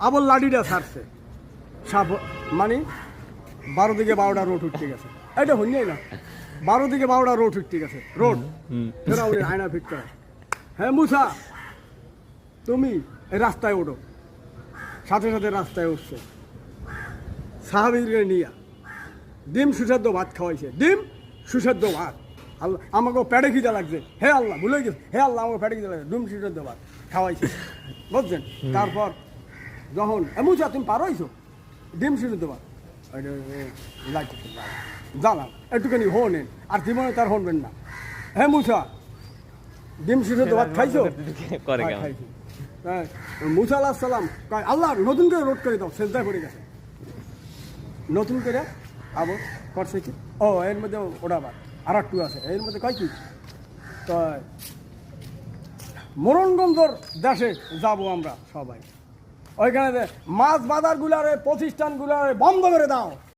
আবার লাঠিটা ছাড়ছে সাপ মানে 12 থেকে 12টা রোড উঠতে গেছে এটা হইনি না 12 থেকে 12টা রোড উঠতে গেছে রোড ফেরাউনের আয়না ফিট করে হ্যাঁ মুসা তুমি এই রাস্তায় ওঠো সাথে সাথে রাস্তায় উঠছে সাহাবীদের নিয়ে ডিম সুসাদ্য ভাত খাওয়াইছে ডিম সুসাদ্য ভাত আল্লাহ আমাকে পেটে খিদে লাগছে হে আল্লাহ ভুলে গেছে হে আল্লাহ আমাকে পেটে খিদে লাগছে ডিম সুসাদ্য ভাত খাওয়াইছে বুঝছেন তারপর যখন মুসা তুমি পারোইছো ডিম সুসাদ্য ভাত জ্বালাম একটুখানি হনেন আর জীবনে তার হনবেন না হ্যাঁ মুসা ডিম সুসাদ্য ভাত খাইছো খাইছি মুসা আলাইহিস সালাম আল্লাহ নতুন করে রোড করে দাও সেজদায় পড়ে গেছে নতুন করে আবার করছে কি ও এর মধ্যে ওটা আবার আর একটু আছে এর মধ্যে কয় কি তো মোরনগঞ্জর দেশে যাব আমরা সবাই ওইখানে মাছ বাজারগুলারে প্রতিষ্ঠানগুলারে বন্ধ করে দাও